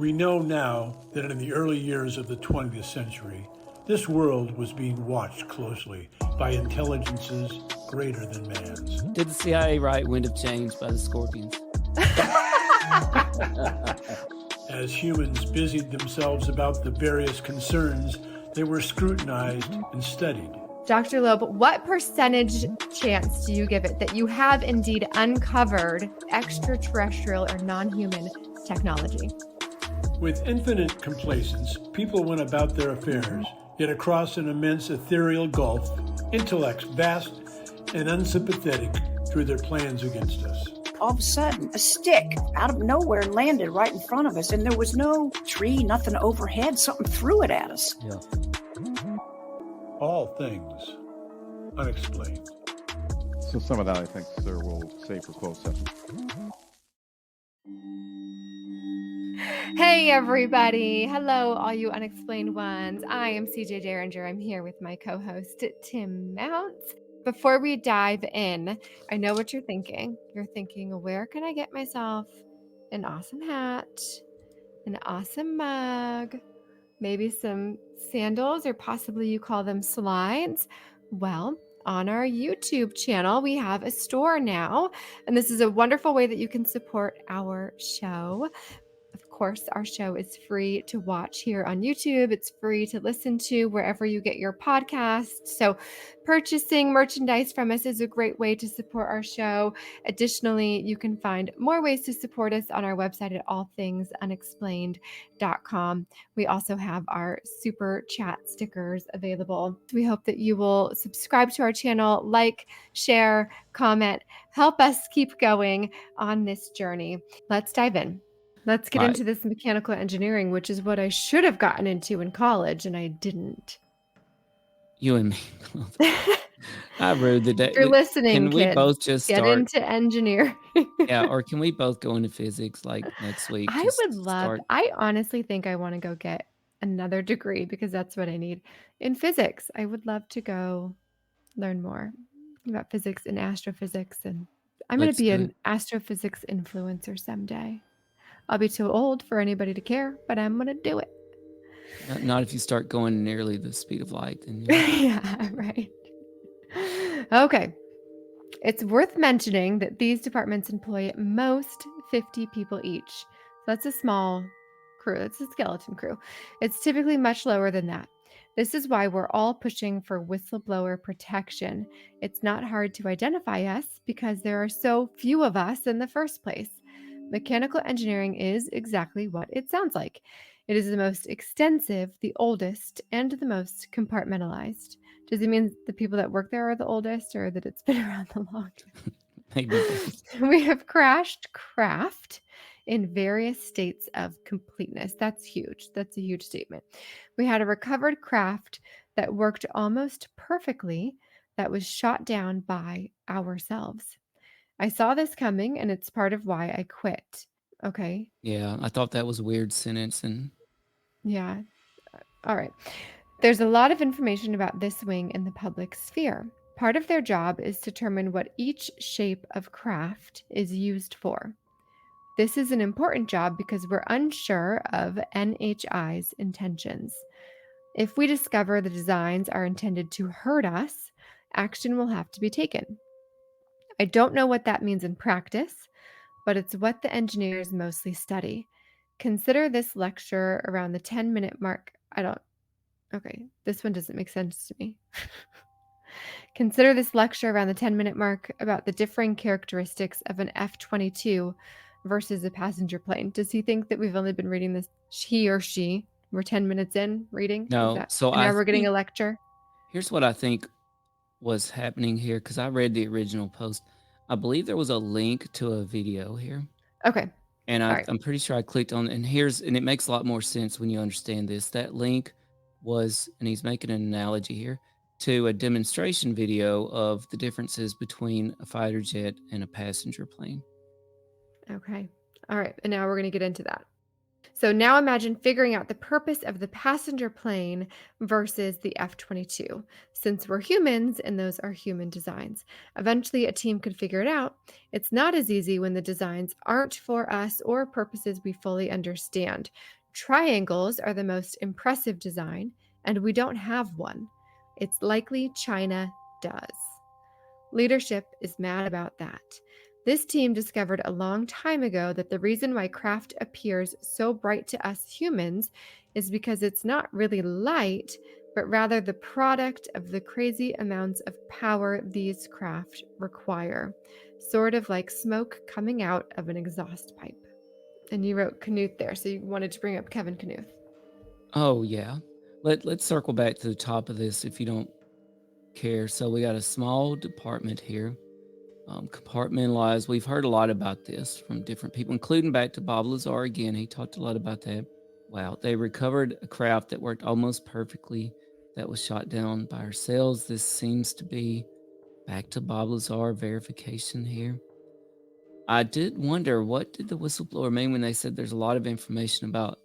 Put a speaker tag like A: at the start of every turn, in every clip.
A: We know now that in the early years of the 20th century, this world was being watched closely by intelligences greater than man's.
B: Did the CIA write Wind of Change by the Scorpions?
A: As humans busied themselves about the various concerns, they were scrutinized and studied.
C: Dr. Loeb, what percentage chance do you give it that you have indeed uncovered extraterrestrial or non-human technology?
A: With infinite complacence, people went about their affairs, yet across an immense ethereal gulf, intellects vast and unsympathetic threw their plans against us.
D: All of a sudden, a stick out of nowhere landed right in front of us, and there was no tree, nothing overhead. Something threw it at us.
B: Yeah.
A: All Things Unexplained.
E: So some of that, I think, sir, we'll save for closed session.
C: Hey, everybody. Hello, all you unexplained ones. I am CJ Derringer. I'm here with my co-host, Tim Mounts. Before we dive in, I know what you're thinking. You're thinking, where can I get myself an awesome hat, an awesome mug, maybe some sandals, or possibly you call them slides? Well, on our YouTube channel, we have a store now, and this is a wonderful way that you can support our show. Of course, our show is free to watch here on YouTube. It's free to listen to wherever you get your podcasts. So purchasing merchandise from us is a great way to support our show. Additionally, you can find more ways to support us on our website at allthingsunexplained.com. We also have our super chat stickers available. We hope that you will subscribe to our channel, like, share, comment, help us keep going on this journey. Let's dive in. Let's get into this mechanical engineering, which is what I should have gotten into in college, and I didn't.
B: You and me. I rode the day.
C: If you're listening,
B: can we
C: kids,
B: both just
C: get
B: start
C: into engineering?
B: Yeah, or can we both go into physics like next week?
C: I would love. I honestly think I want to go get another degree because that's what I need in physics. I would love to go learn more about physics and astrophysics, and I'm going to be an astrophysics influencer someday. I'll be too old for anybody to care, but I'm going to do it.
B: Not if you start going nearly the speed of light. Then
C: yeah, right. Okay. It's worth mentioning that these departments employ at most 50 people each. So that's a small crew. It's a skeleton crew. It's typically much lower than that. This is why we're all pushing for whistleblower protection. It's not hard to identify us because there are so few of us in the first place. Mechanical engineering is exactly what it sounds like. It is the most extensive, the oldest, and the most compartmentalized. Does it mean the people that work there are the oldest, or that it's been around the longest?
B: Maybe.
C: We have crashed craft in various states of completeness. That's huge. That's a huge statement. We had a recovered craft that worked almost perfectly that was shot down by ourselves. I saw this coming, and it's part of why I quit. Okay.
B: Yeah, I thought that was a weird sentence.
C: Yeah. All right. There's a lot of information about this wing in the public sphere. Part of their job is to determine what each shape of craft is used for. This is an important job because we're unsure of NHI's intentions. If we discover the designs are intended to hurt us, action will have to be taken. I don't know what that means in practice, but it's what the engineers mostly study. Consider this lecture around the 10-minute mark. Okay, this one doesn't make sense to me. Consider this lecture around the 10-minute mark about the differing characteristics of an F-22 versus a passenger plane. Does he think that we've only been reading this, he or she? We're 10 minutes in reading?
B: No, so
C: now we're getting a lecture?
B: Here's what I think was happening here, because I read the original post. I believe there was a link to a video here.
C: Okay.
B: And I'm pretty sure I clicked on, and it makes a lot more sense when you understand this. That link was, and he's making an analogy here, to a demonstration video of the differences between a fighter jet and a passenger plane.
C: Okay. All right. And now we're going to get into that. So now imagine figuring out the purpose of the passenger plane versus the F-22. Since we're humans and those are human designs, eventually a team could figure it out. It's not as easy when the designs aren't for us or purposes we fully understand. Triangles are the most impressive design, and we don't have one. It's likely China does. Leadership is mad about that. This team discovered a long time ago that the reason why craft appears so bright to us humans is because it's not really light, but rather the product of the crazy amounts of power these craft require, sort of like smoke coming out of an exhaust pipe. And you wrote Knuth there, so you wanted to bring up Kevin Knuth.
B: Oh, yeah. Let's circle back to the top of this if you don't care. So we got a small department here, compartmentalized. We've heard a lot about this from different people, including back to Bob Lazar again. He talked a lot about that. Wow. They recovered a craft that worked almost perfectly that was shot down by ourselves. This seems to be back to Bob Lazar verification here. I did wonder, what did the whistleblower mean when they said there's a lot of information about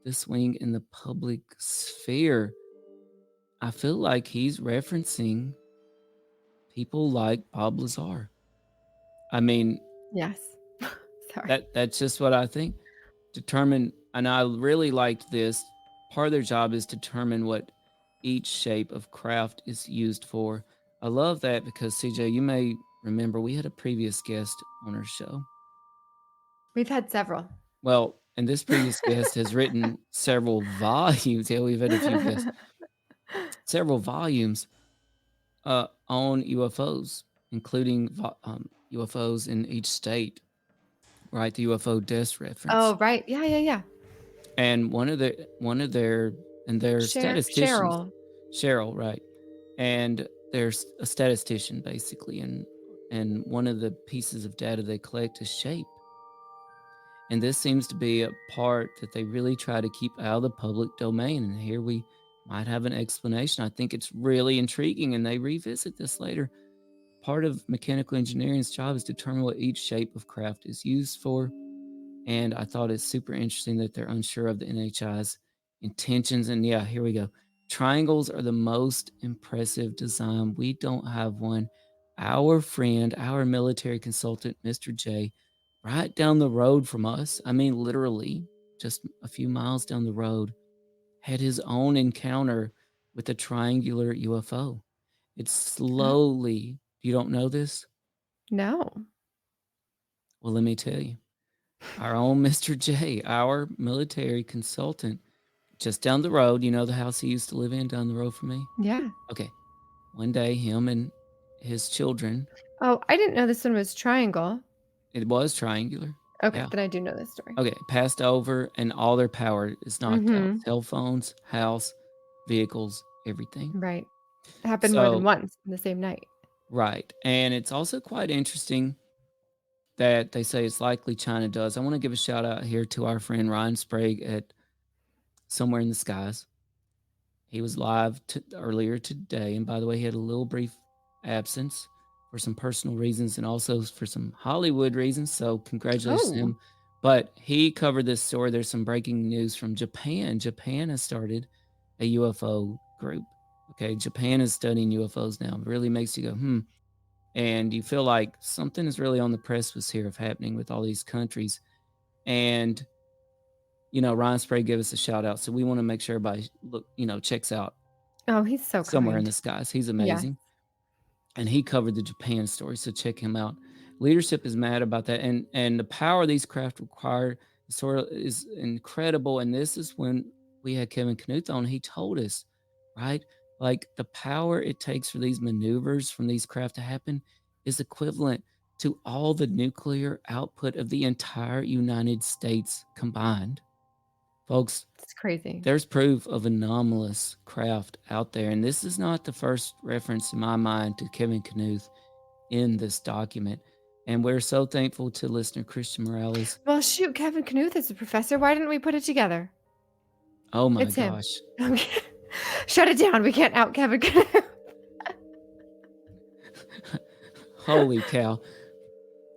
B: this wing in the public sphere? I feel like he's referencing people like Bob Lazar. I mean,
C: Yes. Sorry.
B: that's just what I think. Determine, and I really liked this. Part of their job is determine what each shape of craft is used for. I love that because CJ, you may remember we had a previous guest on our show.
C: We've had several.
B: Well, and this previous guest has written several volumes. Yeah, we've had a few guests. Several volumes on UFOs, including UFOs in each state, right? The UFO desk reference.
C: Oh, right. Yeah.
B: And one of their statisticians, Cheryl, right? And there's a statistician basically, and one of the pieces of data they collect is shape. And this seems to be a part that they really try to keep out of the public domain. And here we might have an explanation. I think it's really intriguing, and they revisit this later. Part of mechanical engineering's job is to determine what each shape of craft is used for. And I thought it's super interesting that they're unsure of the NHI's intentions. And yeah, here we go. Triangles are the most impressive design. We don't have one. Our friend, our military consultant, Mr. J, right down the road from us, I mean, literally just a few miles down the road, had his own encounter with a triangular UFO. It's slowly, you don't know this?
C: No.
B: Well, let me tell you. Our own Mr. J, our military consultant, just down the road, you know the house he used to live in down the road from me?
C: Yeah.
B: Okay. One day, him and his children.
C: Oh, I didn't know this one was triangle.
B: It was triangular.
C: Okay,
B: Yeah.
C: then I do know this story.
B: Okay, passed over and all their power is knocked out. Cell phones, house, vehicles, everything.
C: Right. It happened more than once in the same night.
B: Right. And it's also quite interesting that they say it's likely China does. I want to give a shout out here to our friend Ryan Sprague at Somewhere in the Skies. He was live earlier today. And by the way, he had a little brief absence for some personal reasons and also for some Hollywood reasons. So congratulations to him. But he covered this story. There's some breaking news from Japan. Japan has started a UFO group. Okay, Japan is studying UFOs now. It really makes you go, And you feel like something is really on the precipice here of happening with all these countries. And, Ryan Sprague gave us a shout out. So we want to make sure everybody checks out.
C: Oh, he's so
B: Somewhere in the Skies. He's amazing. Yes. And he covered the Japan story. So check him out. Leadership is mad about that. And the power these craft require is incredible. And this is when we had Kevin Knuth on. He told us, right? Like the power it takes for these maneuvers from these craft to happen is equivalent to all the nuclear output of the entire United States combined. Folks,
C: it's crazy.
B: There's proof of anomalous craft out there. And this is not the first reference in my mind to Kevin Knuth in this document. And we're so thankful to listener Christian Morales.
C: Well, shoot, Kevin Knuth is a professor. Why didn't we put it together?
B: Oh my gosh.
C: Shut it down. We can't out Kevin Knuth.
B: Holy cow.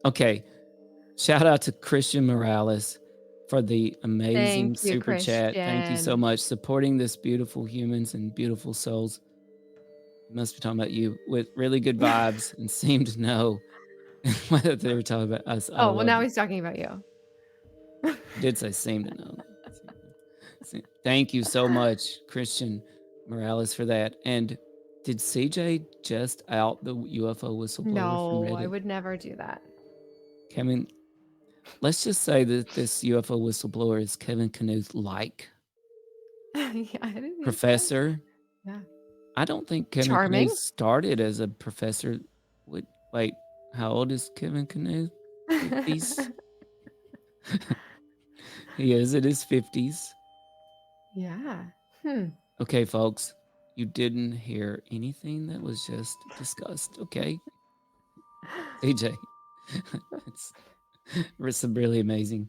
B: Okay. Shout out to Christian Morales for the amazing
C: Thank you,
B: super chat. Thank you so
C: Christian.
B: much. Supporting this beautiful humans and beautiful souls. He must be talking about you with really good vibes and seemed to know whether they were talking about us. I
C: Oh, well,
B: love
C: now
B: it.
C: he's talking about you.
B: He did say seem to know. Thank you so much, Christian Morales, for that. And did CJ just out the UFO whistleblower from
C: No, I
B: Reddit?
C: would never do that.
B: Kevin, let's just say that this UFO whistleblower is Kevin Knuth like
C: Yeah, I didn't think so.
B: professor.
C: Yeah.
B: I don't think Kevin
C: Charming.
B: Knuth started as a professor. Wait, how old is Kevin Knuth? 50s? He is in his 50s.
C: Yeah.
B: Okay, folks, you didn't hear anything that was just discussed, okay? CJ, it's some really amazing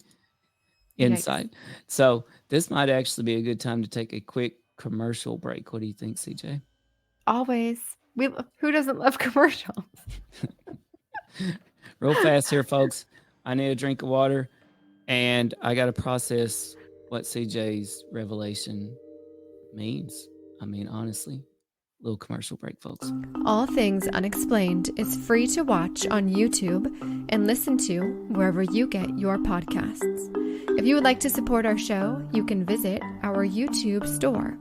B: insight. So this might actually be a good time to take a quick commercial break. What do you think, CJ?
C: Always. Who doesn't love commercials?
B: Real fast here, folks. I need a drink of water, and I got to process what CJ's revelation means. I mean, honestly, little commercial break, folks.
C: All Things Unexplained is free to watch on YouTube and listen to wherever you get your podcasts. If you would like to support our show, you can visit our YouTube store.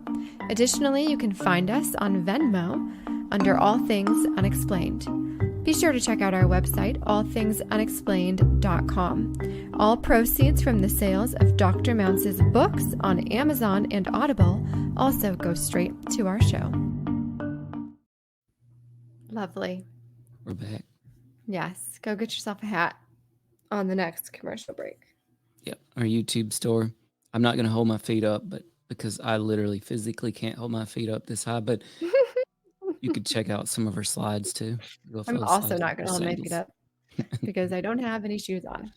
C: Additionally, you can find us on Venmo under All Things Unexplained. Be sure to check out our website, allthingsunexplained.com. All proceeds from the sales of Dr. Mounce's books on Amazon and Audible also go straight to our show. Lovely.
B: We're back.
C: Yes, go get yourself a hat on the next commercial break.
B: Yep, our YouTube store. I'm not going to hold my feet up, but because I literally physically can't hold my feet up this high, but you could check out some of her slides too.
C: I'm also not going to hold my feet up because I don't have any shoes on.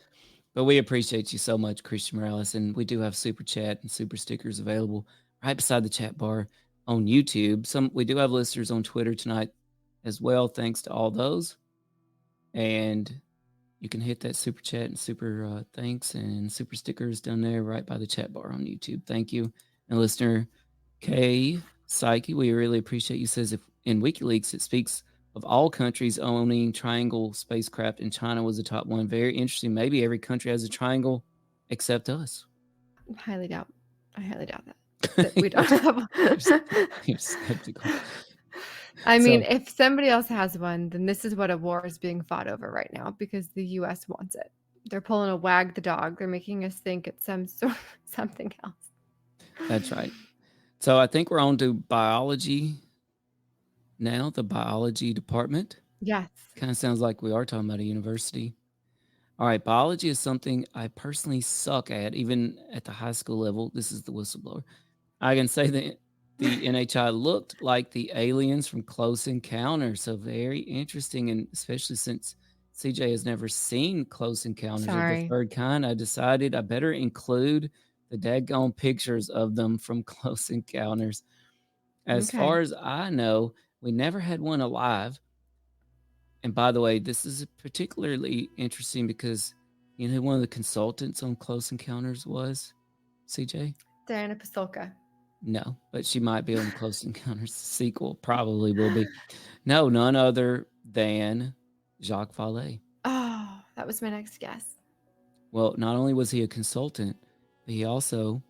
B: But we appreciate you so much, Christian Morales, and we do have super chat and super stickers available right beside the chat bar on YouTube. We do have listeners on Twitter tonight as well. Thanks to all those, and you can hit that super chat and super thanks and super stickers down there right by the chat bar on YouTube. Thank you. And listener K Psyche, we really appreciate you. Says if in WikiLeaks it speaks of all countries owning triangle spacecraft, and China was the top one. Very interesting. Maybe every country has a triangle except us.
C: I highly doubt that we don't have.
B: You're skeptical.
C: I mean, if somebody else has one, then this is what a war is being fought over right now because the U.S. wants it. They're pulling a wag the dog. They're making us think it's something else.
B: That's right. So I think we're on to biology now, the biology department.
C: Yes.
B: Kind of sounds like we are talking about a university. All right, biology is something I personally suck at, even at the high school level. This is the whistleblower. I can say that the NHI looked like the aliens from Close Encounters. So very interesting, and especially since CJ has never seen Close Encounters of the Third Kind, I decided I better include the daggone pictures of them from Close Encounters. As far as I know, we never had one alive. And by the way, this is particularly interesting because you know who one of the consultants on Close Encounters was, CJ?
C: Diana Pasulka.
B: No, but she might be on Close Encounters sequel. Probably will be. No, none other than Jacques Vallée.
C: Oh, that was my next guess.
B: Well, not only was he a consultant, but he also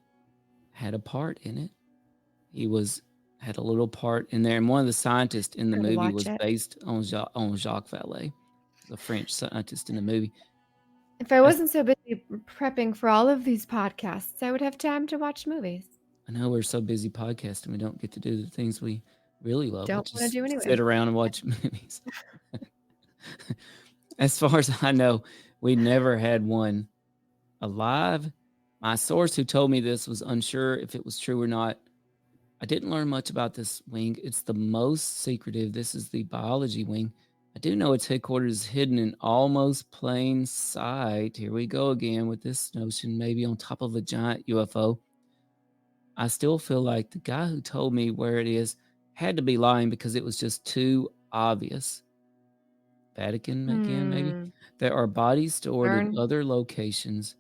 B: had a part in it. He had a little part in there, and one of the scientists in the movie was based on Jacques Vallée, the French scientist in the movie.
C: If I wasn't so busy prepping for all of these podcasts, I would have time to watch movies.
B: I know we're so busy podcasting, we don't get to do the things we really love.
C: Don't want to do anyway.
B: Sit around and watch movies. As far as I know, we never had one alive. My source who told me this was unsure if it was true or not. I didn't learn much about this wing. It's the most secretive. This is the biology wing. I do know its headquarters is hidden in almost plain sight. Here we go again with this notion, maybe on top of a giant UFO. I still feel like the guy who told me where it is had to be lying because it was just too obvious. Vatican again, maybe. There are bodies stored in other locations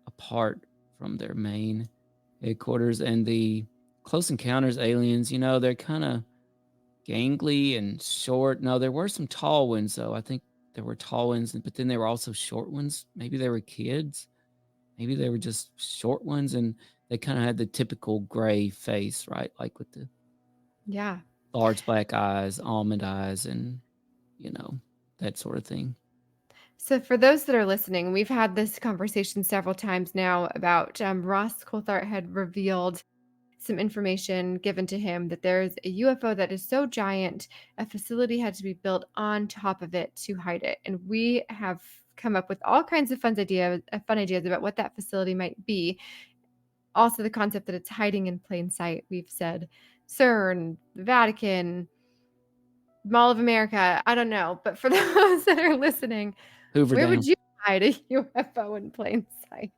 B: apart from their main headquarters. And the Close Encounters aliens, they're kind of gangly and short. No, there were some tall ones, though. I think there were tall ones, but then there were also short ones. Maybe they were kids. Maybe they were just short ones, and they kind of had the typical gray face, right? Like with the large black eyes, almond eyes, and, that sort of thing.
C: So for those that are listening, we've had this conversation several times now about Ross Coulthart had revealed some information given to him that there's a UFO that is so giant, a facility had to be built on top of it to hide it. And we have come up with all kinds of fun ideas about what that facility might be. Also, the concept that it's hiding in plain sight. We've said CERN, Vatican, Mall of America. I don't know. But for those that are listening,
B: Hoover
C: where
B: Dam.
C: would you hide a UFO in plain sight?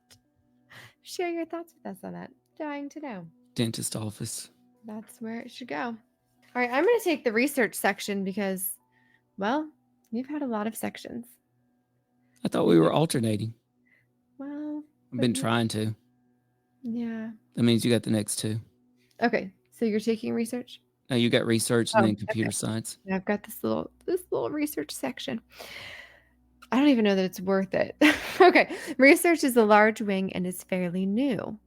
C: Share your thoughts with us on that. Dying to know.
B: Dentist office.
C: That's where it should go. All right, I'm going to take the research section because, well, you've had a lot of sections.
B: I thought we were alternating.
C: Well,
B: I've been trying to.
C: Yeah.
B: That means you got the next two.
C: Okay, so you're taking research?
B: No, you got research and then computer science.
C: Yeah, I've got this little research section. I don't even know that it's worth it. Okay, research is a large wing and is fairly new.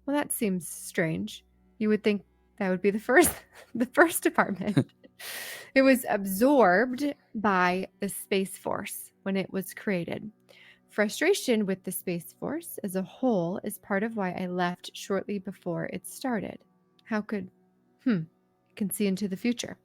C: Well, that seems strange. You would think that would be the first department. It was absorbed by the Space Force when it was created. Frustration with the Space Force as a whole is part of why I left shortly before it started. How could, can see into the future.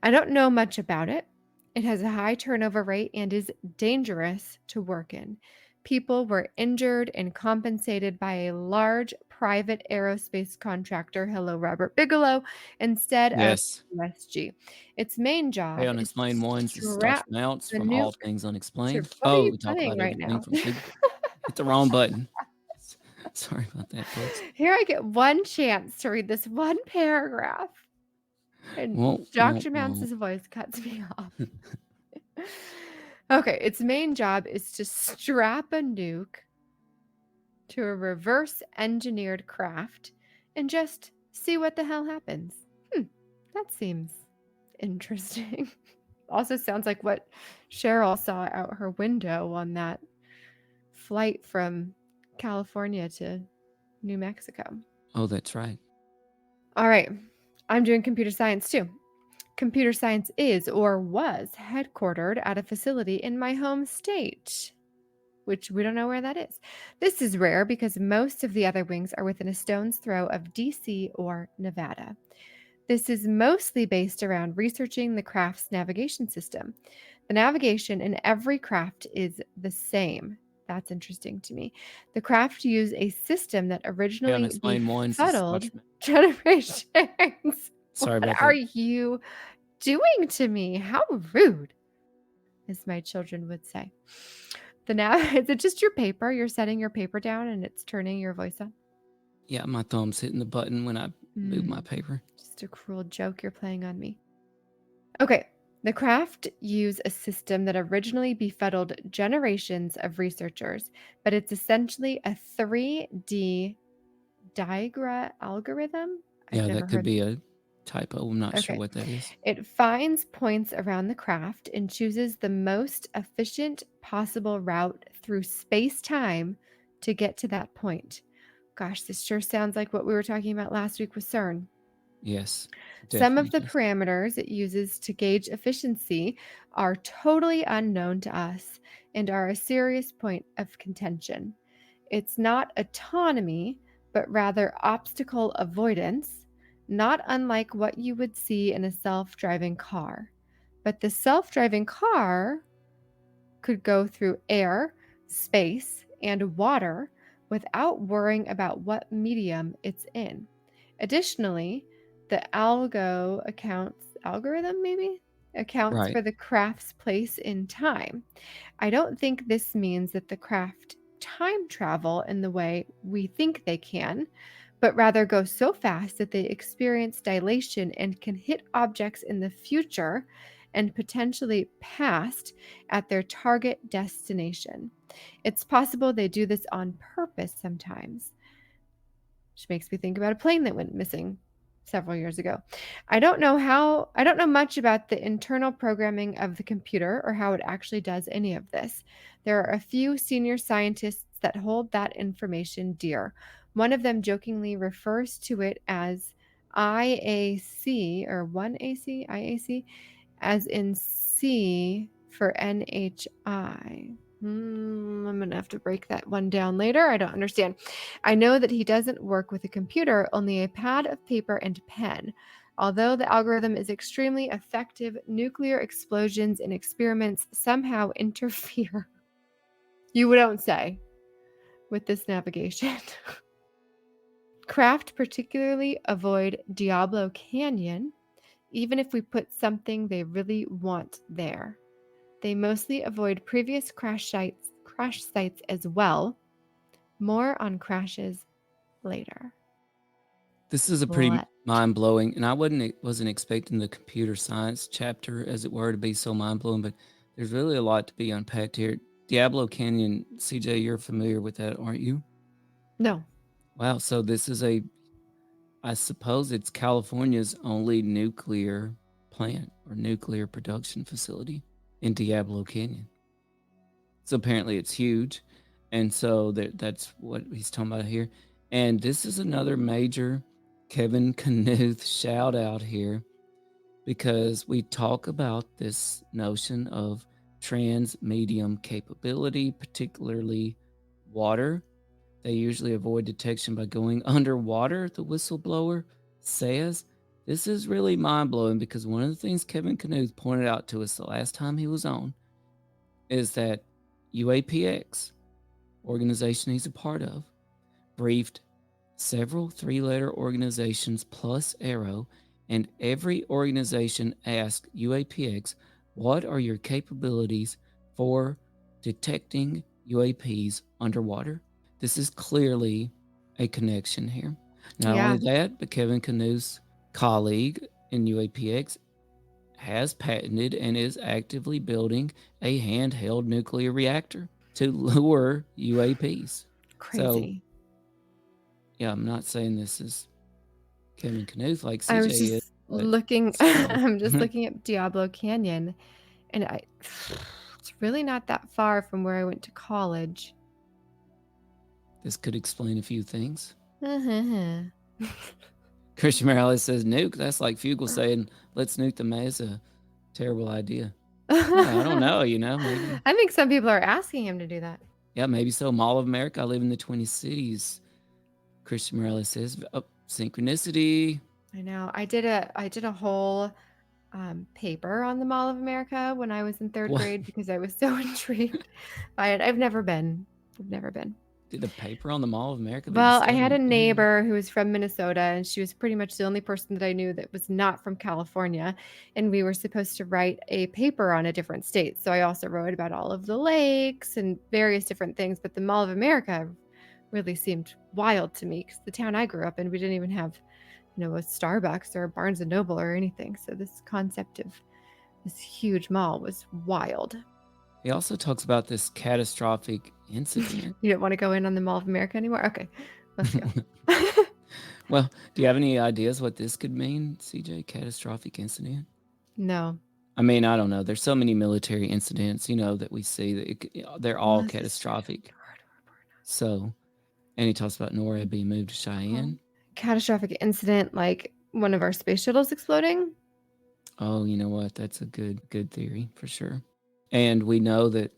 C: I don't know much about it. It has a high turnover rate and is dangerous to work in. People were injured and compensated by a large private aerospace contractor, hello Robert Bigelow, instead of USG. Its main job
B: Hey, Unexplained Ones is Josh Mounts from All Things Unexplained.
C: What
B: we talk about
C: right
B: everything
C: now?
B: from Hit the wrong button. Sorry about that, folks.
C: Here I get one chance to read this one paragraph. And Dr. Mounts' voice cuts me off. Okay, its main job is to strap a nuke to a reverse engineered craft and just see what the hell happens. That seems interesting. Also sounds like what Cheryl saw out her window on that flight from California to New Mexico.
B: Oh, that's right.
C: All right. I'm doing computer science too. Computer science is or was headquartered at a facility in my home state, which we don't know where that is. This is rare because most of the other wings are within a stone's throw of DC or Nevada. This is mostly based around researching the craft's navigation system. The navigation in every craft is the same. That's interesting to me. The craft used a system that originally befuddled generations.
B: Sorry about that.
C: What are you doing to me? How rude, as my children would say. Is it just your paper? You're setting your paper down and it's turning your voice on?
B: Yeah, my thumb's hitting the button when I move my paper.
C: Just a cruel joke you're playing on me. Okay. The craft used a system that originally befuddled generations of researchers, but it's essentially a 3D diagram algorithm.
B: Yeah, that could be a typo. I'm not sure what that is.
C: It finds points around the craft and chooses the most efficient possible route through space-time to get to that point. Gosh, this sure sounds like what we were talking about last week with CERN.
B: Yes.
C: Some of the parameters it uses to gauge efficiency are totally unknown to us and are a serious point of contention. It's not autonomy, but rather obstacle avoidance, not unlike what you would see in a self-driving car. But the self-driving car could go through air, space, and water without worrying about what medium it's in. Additionally, the algorithm accounts for the craft's place in time. I don't think this means that the craft time travel in the way we think they can, but rather go so fast that they experience dilation and can hit objects in the future and potentially past at their target destination. It's possible they do this on purpose sometimes. which makes me think about a plane that went missing several years ago. I don't know much about the internal programming of the computer or how it actually does any of this. There are a few senior scientists that hold that information dear. One of them jokingly refers to it as IAC or 1AC, IAC, as in C for NHI. I'm going to have to break that one down later. I don't understand. I know that he doesn't work with a computer, only a pad of paper and pen. Although the algorithm is extremely effective, nuclear explosions in experiments somehow interfere. You don't say. With this navigation. Craft particularly avoid Diablo Canyon, even if we put something they really want there. They mostly avoid previous crash sites as well. More on crashes later.
B: This is a pretty
C: What?
B: mind-blowing, and I wasn't expecting the computer science chapter, as it were, to be so mind-blowing, but there's really a lot to be unpacked here. Diablo Canyon, CJ, you're familiar with that, aren't you?
C: No.
B: Wow, so this is I suppose it's California's only nuclear plant or nuclear production facility in Diablo Canyon. So apparently it's huge, and so that's what he's talking about here. And this is another major Kevin Knuth shout out here, because we talk about this notion of transmedium capability, particularly water. They usually avoid detection by going underwater, the whistleblower says. This is really mind-blowing, because one of the things Kevin Knuth pointed out to us the last time he was on is that UAPX, organization he's a part of, briefed several three-letter organizations plus Arrow, and every organization asked UAPX, what are your capabilities for detecting UAPs underwater? This is clearly a connection here. Not only that, but Kevin Knuth's colleague in UAPX has patented and is actively building a handheld nuclear reactor to lure UAPs.
C: Crazy.
B: So, yeah, I'm not saying this is Kevin Knuth like CJ
C: I was
B: is.
C: just looking. I'm just looking at Diablo Canyon, and it's really not that far from where I went to college.
B: This could explain a few things. Christian Morales says, nuke. That's like Fugel saying, let's nuke the mesa. Terrible idea. Yeah, I don't know, maybe.
C: I think some people are asking him to do that.
B: Yeah, maybe so. Mall of America. I live in the Twin Cities. Christian Morales says, synchronicity.
C: I know. I did a whole paper on the Mall of America when I was in third grade because I was so intrigued by it. I've never been.
B: Did a paper on the Mall of America?
C: Well, I had a neighbor who was from Minnesota, and she was pretty much the only person that I knew that was not from California. And we were supposed to write a paper on a different state. So I also wrote about all of the lakes and various different things. But the Mall of America really seemed wild to me because the town I grew up in, we didn't even have, a Starbucks or a Barnes and Noble or anything. So this concept of this huge mall was wild.
B: He also talks about this catastrophic incident.
C: You don't want to go in on the Mall of America anymore? Okay, let's go.
B: Well, do you have any ideas what this could mean, CJ? Catastrophic incident?
C: No.
B: I mean, I don't know. There's so many military incidents, that we see that they're all catastrophic. So, and he talks about NORAD being moved to Cheyenne.
C: Catastrophic incident, like one of our space shuttles exploding?
B: Oh, you know what? That's a good theory for sure. And we know that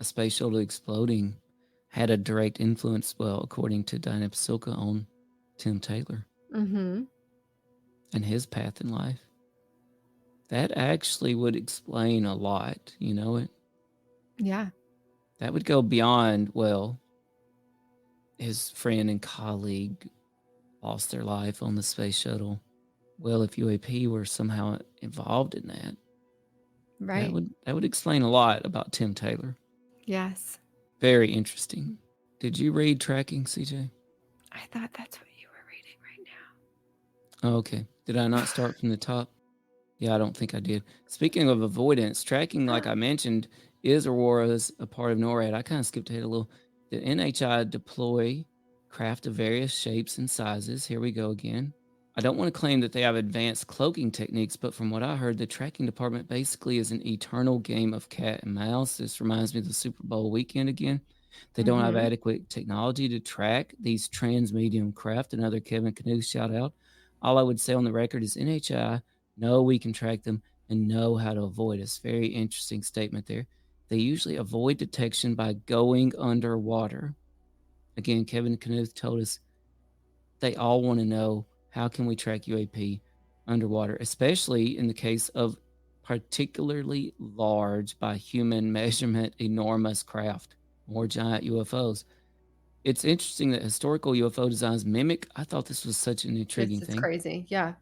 B: a space shuttle exploding had a direct influence, well, according to Diana Pasulka, on Tim Taylor and his path in life. That actually would explain a lot, it?
C: Yeah.
B: That would go beyond, well, his friend and colleague lost their life on the space shuttle. Well, if UAP were somehow involved in that,
C: right,
B: that would explain a lot about Tim Taylor.
C: Yes.
B: Very interesting. Did you read Tracking, CJ?
C: I thought that's what you were reading right now.
B: Oh, okay. Did I not start from the top? Yeah, I don't think I did. Speaking of avoidance, Tracking, like I mentioned, is or was a part of NORAD. I kind of skipped ahead a little. The NHI deploy craft of various shapes and sizes. Here we go again. I don't want to claim that they have advanced cloaking techniques, but from what I heard, the tracking department basically is an eternal game of cat and mouse. This reminds me of the Super Bowl weekend again. They don't have
C: Mhm.
B: adequate technology to track these trans-medium craft. Another Kevin Knuth shout out. All I would say on the record is NHI know we can track them and know how to avoid us. Very interesting statement there. They usually avoid detection by going underwater. Again, Kevin Knuth told us they all want to know, how can we track UAP underwater, especially in the case of particularly large by human measurement enormous craft, more giant UFOs. It's interesting that historical UFO designs mimic. I thought this was such an intriguing
C: It's
B: thing.
C: crazy. Yeah.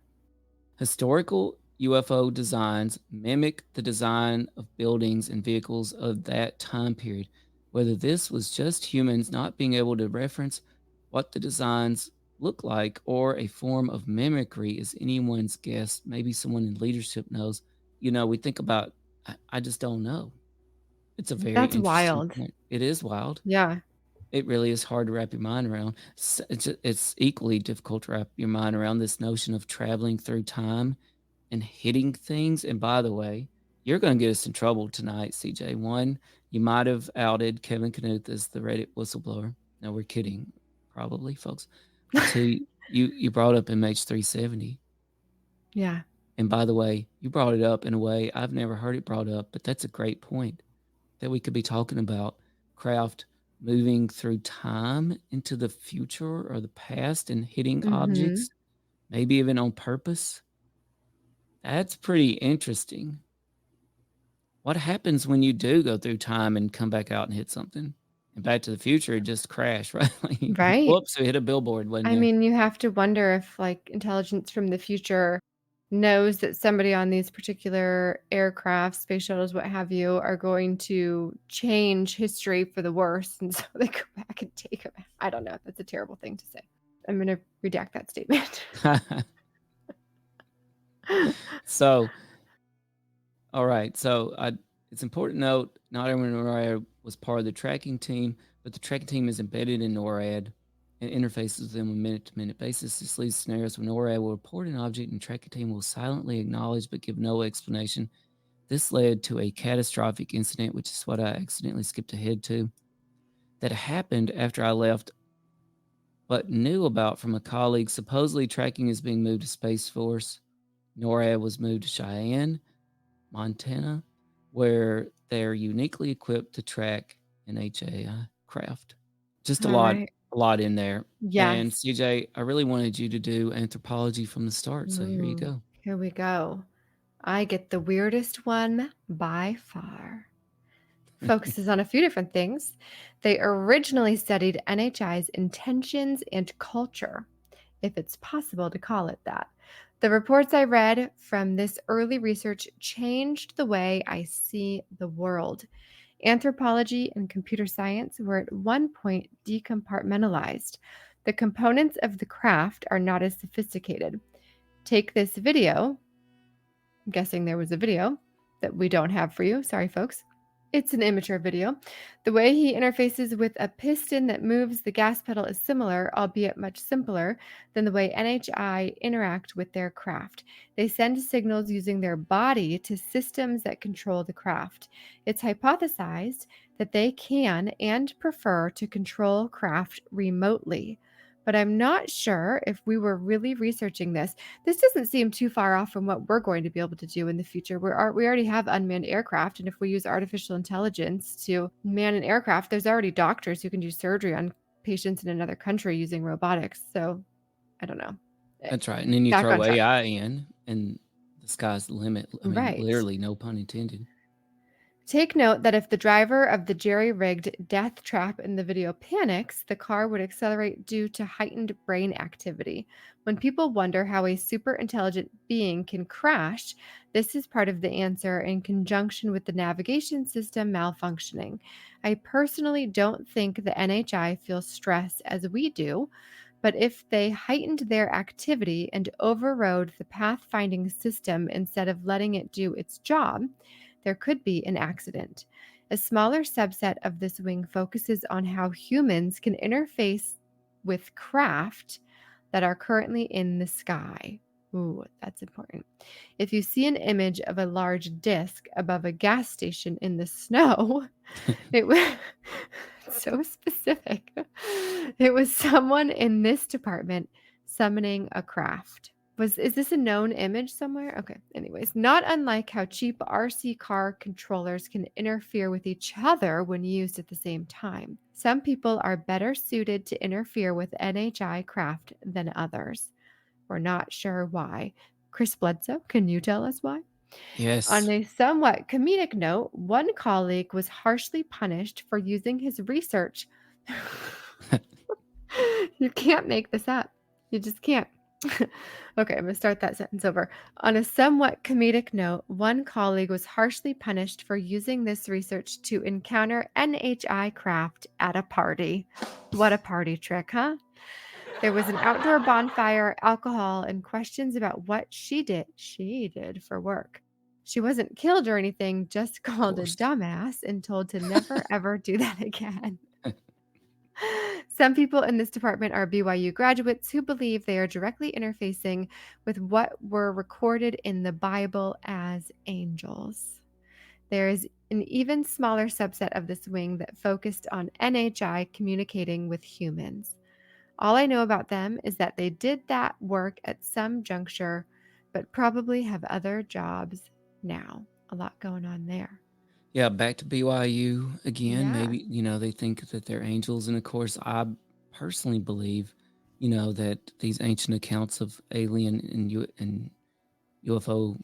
B: Historical UFO designs mimic the design of buildings and vehicles of that time period. Whether this was just humans not being able to reference what the designs look like or a form of mimicry is anyone's guess. Maybe someone in leadership knows. We think about, I just don't know. It's a very
C: That's
B: interesting
C: wild.
B: point. It is wild.
C: Yeah.
B: It really is hard to wrap your mind around. It's equally difficult to wrap your mind around this notion of traveling through time and hitting things. And by the way, you're going to get us in trouble tonight, CJ. One, you might have outed Kevin Knuth as the Reddit whistleblower. No, we're kidding, probably, folks. But two, you brought up MH370.
C: Yeah.
B: And by the way, you brought it up in a way I've never heard it brought up, but that's a great point, that we could be talking about craft moving through time into the future or the past and hitting
C: Mhm.
B: objects, maybe even on purpose. That's pretty interesting. What happens when you do go through time and come back out and hit something? And Back to the Future, it just crashed, right? Like,
C: Right.
B: whoops, we hit a billboard, wasn't
C: I
B: there?
C: mean, you have to wonder if like intelligence from the future knows that somebody on these particular aircraft, space shuttles, what have you, are going to change history for the worse. And so they go back and take them. I don't know. That's a terrible thing to say. I'm going to redact that statement.
B: So, all right. So it's important to note not everyone in NORAD was part of the tracking team, but the tracking team is embedded in NORAD and interfaces with them on a minute-to-minute basis. This leads to scenarios where NORAD will report an object and the tracking team will silently acknowledge but give no explanation. This led to a catastrophic incident, which is what I accidentally skipped ahead to, that happened after I left, but knew about from a colleague. Supposedly, tracking is being moved to Space Force. NORAD was moved to Cheyenne, Montana, where they're uniquely equipped to track an HAI craft. Just a
C: All
B: lot,
C: right.
B: a lot in there. And
C: Yes.
B: CJ, I really wanted you to do anthropology from the start, so here you
C: Ooh,
B: go.
C: here we go. I get the weirdest one by far. Focuses on a few different things. They originally studied NHI's intentions and culture, if it's possible to call it that. The reports I read from this early research changed the way I see the world. Anthropology and computer science were at one point decompartmentalized. The components of the craft are not as sophisticated. Take this video. I'm guessing there was a video that we don't have for you. Sorry, folks. It's an immature video. The way he interfaces with a piston that moves the gas pedal is similar, albeit much simpler, than the way NHI interact with their craft. They send signals using their body to systems that control the craft. It's hypothesized that they can and prefer to control craft remotely. But I'm not sure if we were really researching this. This doesn't seem too far off from what we're going to be able to do in the future. We already have unmanned aircraft, and if we use artificial intelligence to man an aircraft, there's already doctors who can do surgery on patients in another country using robotics. So I don't know.
B: That's right. And then you
C: Back
B: throw
C: on track.
B: AI in, and the sky's the limit. I mean,
C: Right.
B: literally, no pun intended.
C: Take note that if the driver of the jerry-rigged death trap in the video panics, the car would accelerate due to heightened brain activity. When people wonder how a super intelligent being can crash, this is part of the answer in conjunction with the navigation system malfunctioning. I personally don't think the NHI feels stress as we do, but if they heightened their activity and overrode the pathfinding system instead of letting it do its job, there could be an accident. A smaller subset of this wing focuses on how humans can interface with craft that are currently in the sky. Ooh, that's important. If you see an image of a large disc above a gas station in the snow, it was so specific. It was someone in this department summoning a craft. Is this a known image somewhere? Okay. Anyways, not unlike how cheap RC car controllers can interfere with each other when used at the same time. Some people are better suited to interfere with NHI craft than others. We're not sure why. Chris Bledsoe, can you tell us why?
B: Yes.
C: On a somewhat comedic note, one colleague was harshly punished for using his research. You can't make this up. You just can't. Okay, I'm going to start that sentence over. On a somewhat comedic note, one colleague was harshly punished for using this research to encounter NHI craft at a party. What a party trick, huh? There was an outdoor bonfire, alcohol, and questions about what she did for work. She wasn't killed or anything, just called a
B: course.
C: dumbass and told to never, ever do that again. Some people in this department are BYU graduates who believe they are directly interfacing with what were recorded in the Bible as angels. There is an even smaller subset of this wing that focused on NHI communicating with humans. All I know about them is that they did that work at some juncture, but probably have other jobs now. A lot going on there.
B: Yeah, back to BYU again.
C: Yeah.
B: Maybe, they think that they're angels. And of course, I personally believe, that these ancient accounts of alien and UFO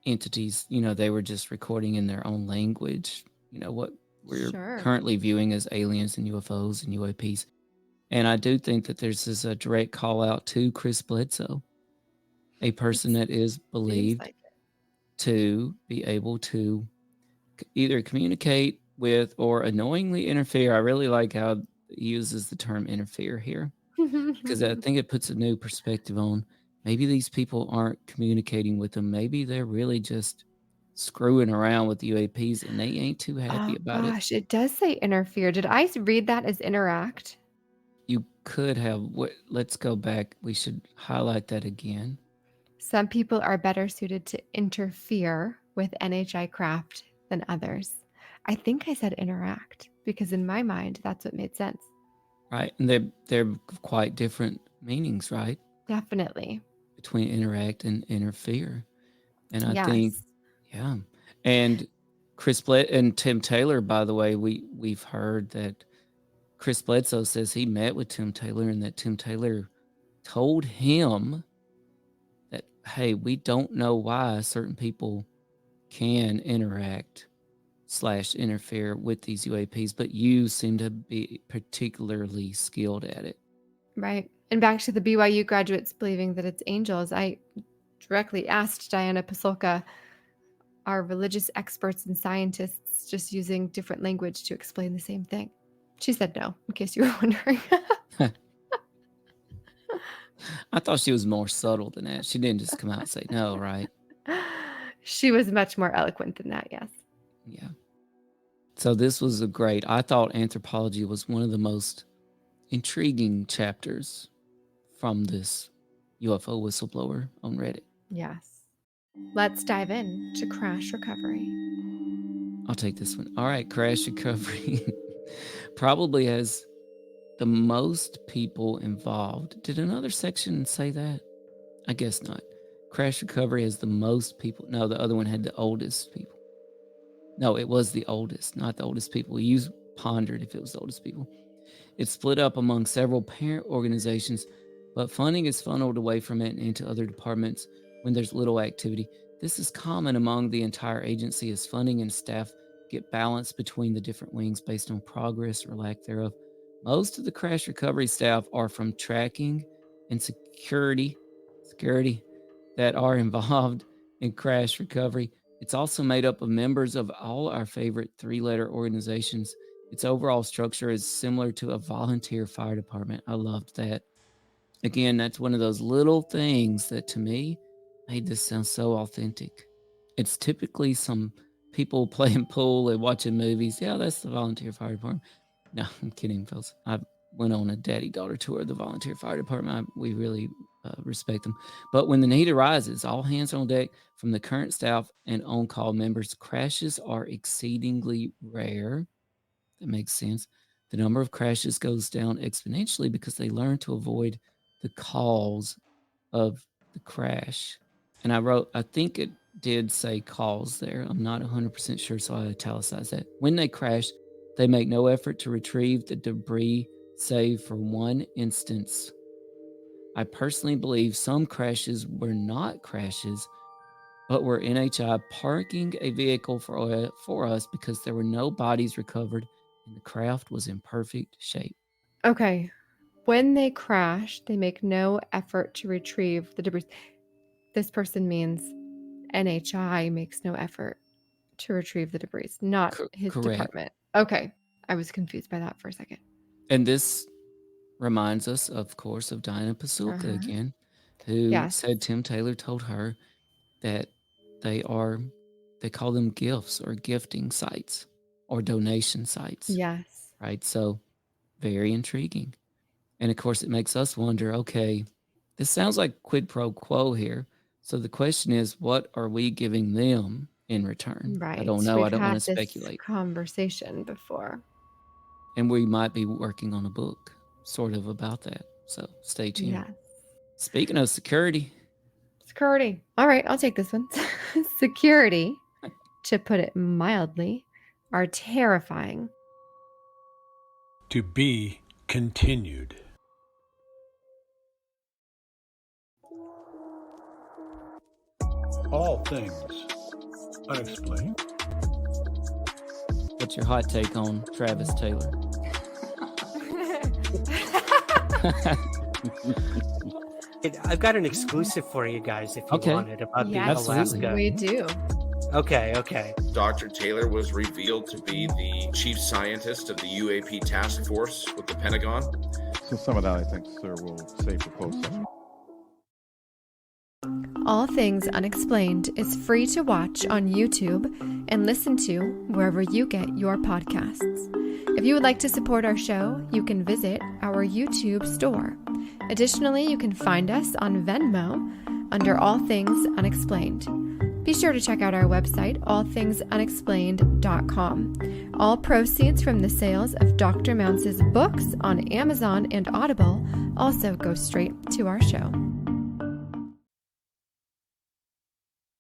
B: entities, they were just recording in their own language, what we're
C: Sure.
B: currently viewing as aliens and UFOs and UAPs. And I do think that there's this direct call out to Chris Bledsoe, a person that is believed
C: like
B: to be able to either communicate with or unknowingly interfere. I really like how he uses the term interfere here, because I think it puts a new perspective on maybe these people aren't communicating with them. Maybe they're really just screwing around with UAPs and they ain't too happy about it.
C: Gosh, it does say interfere. Did I read that as interact?
B: You could have, let's go back. We should highlight that again.
C: Some people are better suited to interfere with NHI craft than others. I think I said interact because in my mind, that's what made sense.
B: Right. And they're quite different meanings, right?
C: Definitely.
B: Between interact and interfere. And I
C: Yes.
B: think, yeah. And Chris and Tim Taylor, by the way, we've heard that Chris Bledsoe says he met with Tim Taylor and that Tim Taylor told him that, hey, we don't know why certain people can interact / interfere with these UAPs, but you seem to be particularly skilled at it.
C: Right. And back to the BYU graduates believing that it's angels, I directly asked Diana Pasulka, are religious experts and scientists just using different language to explain the same thing? She said no, in case you were wondering.
B: I thought she was more subtle than that. She didn't just come out and say no, right?
C: She was much more eloquent than that, yes.
B: Yeah. So this was I thought Anthropology was one of the most intriguing chapters from this UFO whistleblower on Reddit.
C: Yes. Let's dive in to crash recovery.
B: I'll take this one. All right, crash recovery probably has the most people involved. Did another section say that? I guess not. Crash recovery has the most people. No, the other one had the oldest people. No, it was the oldest, not the oldest people. You pondered if it was the oldest people. It's split up among several parent organizations, but funding is funneled away from it and into other departments when there's little activity. This is common among the entire agency as funding and staff get balanced between the different wings based on progress or lack thereof. Most of the crash recovery staff are from tracking and security that are involved in crash recovery. It's also made up of members of all our favorite 3-letter organizations. Its overall structure is similar to a volunteer fire department. I loved that. Again, that's one of those little things that to me made this sound so authentic. It's typically some people playing pool and watching movies. Yeah, that's the volunteer fire department. No, I'm kidding, folks. went on a daddy-daughter tour of the volunteer fire department. We really respect them. But when the need arises, all hands on deck from the current staff and on-call members. Crashes are exceedingly rare. That makes sense. The number of crashes goes down exponentially because they learn to avoid the cause of the crash. And I think it did say cause there. I'm not 100% sure, so I italicized that. When they crash, they make no effort to retrieve the debris, save for one instance. I personally believe some crashes were not crashes, but were NHI parking a vehicle for us because there were no bodies recovered and the craft was in perfect shape.
C: Okay. When they crash, they make no effort to retrieve the debris. This person means NHI makes no effort to retrieve the debris, not his
B: correct.
C: department. Okay. I was confused by that for a second.
B: And this reminds us, of course, of Diana Pasulka again, who said Tim Taylor told her that they call them gifts or gifting sites or donation sites.
C: Yes.
B: Right? So very intriguing. And of course, it makes us wonder, okay, this sounds like quid pro quo here. So the question is, what are we giving them in return?
C: Right.
B: I don't know.
C: We've
B: I don't want
C: had
B: to
C: this
B: speculate.
C: Conversation before.
B: And we might be working on a book sort of about that. So stay tuned.
C: Yes.
B: Speaking of security.
C: Security. All right, I'll take this one. Security, to put it mildly, are terrifying.
A: To be continued. All Things Unexplained.
B: What's your hot take on Travis Taylor?
F: I've got an exclusive for you guys if you want it about the Alaska.
C: We do.
F: Okay.
G: Dr. Taylor was revealed to be the chief scientist of the UAP task force with the Pentagon.
E: So some of that, I think, sir, we'll save for closed session.
C: All Things Unexplained is free to watch on YouTube and listen to wherever you get your podcasts. If you would like to support our show, you can visit our YouTube store. Additionally, you can find us on Venmo under All Things Unexplained. Be sure to check out our website, allthingsunexplained.com. All proceeds from the sales of Dr. Mounce's books on Amazon and Audible also go straight to our show.